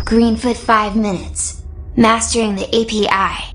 Greenfoot 5 Minutes. Mastering the API.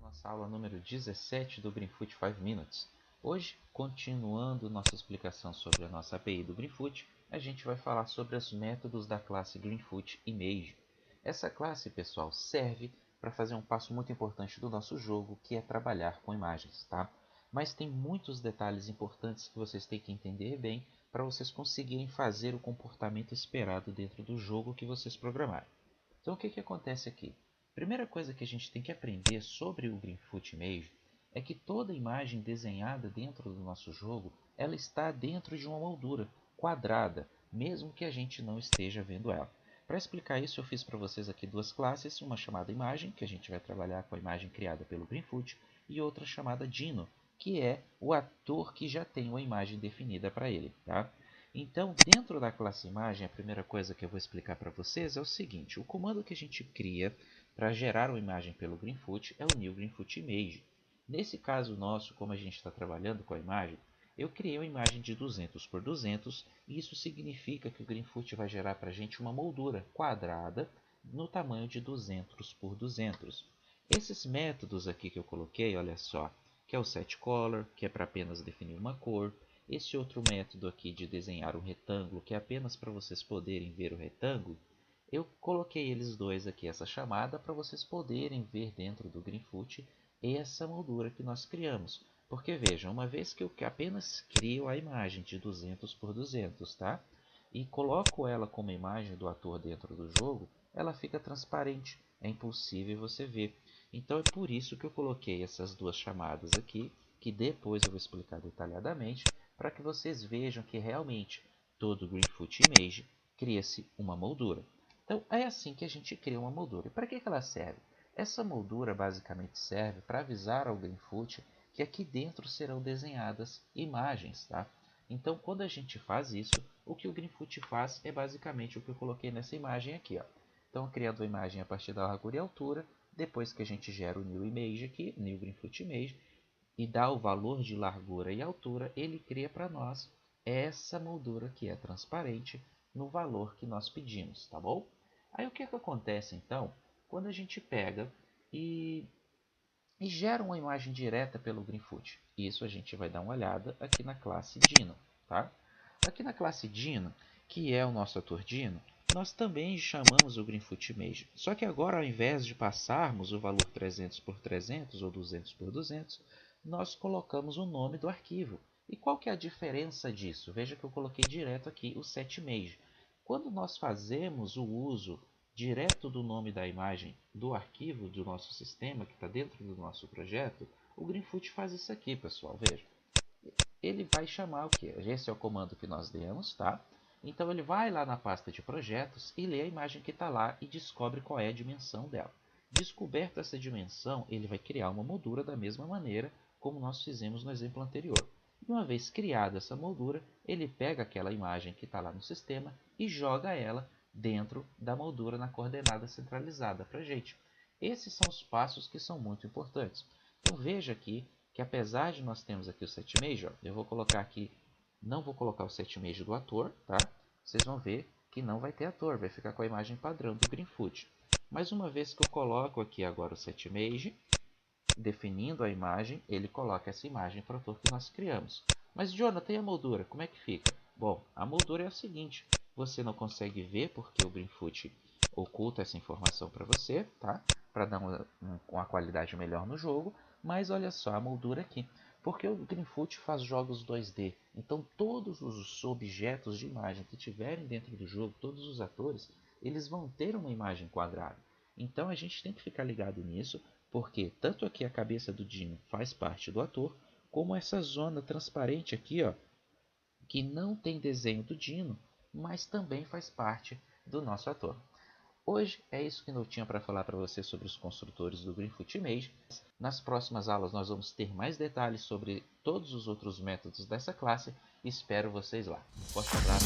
Nossa aula número 17 do Greenfoot 5 Minutes. Hoje, continuando nossa explicação sobre a nossa API do Greenfoot, a gente vai falar sobre os métodos da classe Greenfoot Image. Essa classe, pessoal, serve para fazer um passo muito importante do nosso jogo, que é trabalhar com imagens, tá? Mas tem muitos detalhes importantes que vocês têm que entender bem para vocês conseguirem fazer o comportamento esperado dentro do jogo que vocês programaram. Então, o que acontece aqui? Primeira coisa que a gente tem que aprender sobre o Greenfoot Image é que toda imagem desenhada dentro do nosso jogo, ela está dentro de uma moldura quadrada, mesmo que a gente não esteja vendo ela. Para explicar isso, eu fiz para vocês aqui duas classes, uma chamada imagem, que a gente vai trabalhar com a imagem criada pelo Greenfoot, e outra chamada Dino, que é o ator que já tem uma imagem definida para ele, tá? Então, dentro da classe imagem, a primeira coisa que eu vou explicar para vocês é o seguinte: o comando que a gente cria para gerar uma imagem pelo Greenfoot é o New Greenfoot Image. Nesse caso nosso, como a gente está trabalhando com a imagem, eu criei uma imagem de 200 por 200 e isso significa que o Greenfoot vai gerar para a gente uma moldura quadrada no tamanho de 200 por 200. Esses métodos aqui que eu coloquei, olha só, que é o setColor, que é para apenas definir uma cor. Esse outro método aqui de desenhar um retângulo, que é apenas para vocês poderem ver o retângulo, eu coloquei eles dois aqui, essa chamada, para vocês poderem ver dentro do Greenfoot essa moldura que nós criamos. Porque vejam, uma vez que eu apenas crio a imagem de 200 por 200, tá? E coloco ela como imagem do ator dentro do jogo, ela fica transparente, é impossível você ver. Então é por isso que eu coloquei essas duas chamadas aqui, que depois eu vou explicar detalhadamente, para que vocês vejam que realmente todo Greenfoot Image cria-se uma moldura. Então é assim que a gente cria uma moldura. E para que ela serve? Essa moldura basicamente serve para avisar ao Greenfoot que aqui dentro serão desenhadas imagens, tá? Então quando a gente faz isso, o que o Greenfoot faz é basicamente o que eu coloquei nessa imagem aqui, ó. Então criando a imagem a partir da largura e altura, depois que a gente gera o New Image aqui, New Greenfoot Image, e dá o valor de largura e altura, ele cria para nós essa moldura que é transparente no valor que nós pedimos, tá bom? Aí o que acontece então quando a gente pega e gera uma imagem direta pelo Greenfoot? Isso a gente vai dar uma olhada aqui na classe Dino, tá? Aqui na classe Dino, que é o nosso ator Dino, nós também chamamos o Greenfoot Image. Só que agora, ao invés de passarmos o valor 300 por 300 ou 200 por 200, nós colocamos o nome do arquivo. E qual que é a diferença disso? Veja que eu coloquei direto aqui o setImage. Quando nós fazemos o uso direto do nome da imagem do arquivo do nosso sistema, que está dentro do nosso projeto, o Greenfoot faz isso aqui, pessoal. Veja. Ele vai chamar o que? Esse é o comando que nós demos, tá? Então ele vai lá na pasta de projetos e lê a imagem que está lá e descobre qual é a dimensão dela. Descoberta essa dimensão, ele vai criar uma moldura da mesma maneira como nós fizemos no exemplo anterior. E uma vez criada essa moldura, ele pega aquela imagem que está lá no sistema e joga ela dentro da moldura na coordenada centralizada para a gente. Esses são os passos que são muito importantes. Então veja aqui que apesar de nós termos aqui o setImage, eu vou colocar aqui, não vou colocar o setImage do ator, tá? Vocês vão ver que não vai ter ator, vai ficar com a imagem padrão do Greenfoot. Mas uma vez que eu coloco aqui agora o setImage, definindo a imagem, ele coloca essa imagem para o ator que nós criamos. Mas, Jonathan, e a moldura? Como é que fica? Bom, a moldura é o seguinte: você não consegue ver porque o Greenfoot oculta essa informação para você, tá? Para dar uma qualidade melhor no jogo. Mas olha só a moldura aqui, porque o Greenfoot faz jogos 2D. Então todos os objetos de imagem que tiverem dentro do jogo, todos os atores, eles vão ter uma imagem quadrada. Então a gente tem que ficar ligado nisso, porque tanto aqui a cabeça do Dino faz parte do ator, como essa zona transparente aqui, ó, que não tem desenho do Dino, mas também faz parte do nosso ator. Hoje é isso que eu tinha para falar para você sobre os construtores do Greenfoot Image. Nas próximas aulas nós vamos ter mais detalhes sobre todos os outros métodos dessa classe. Espero vocês lá. Um forte abraço.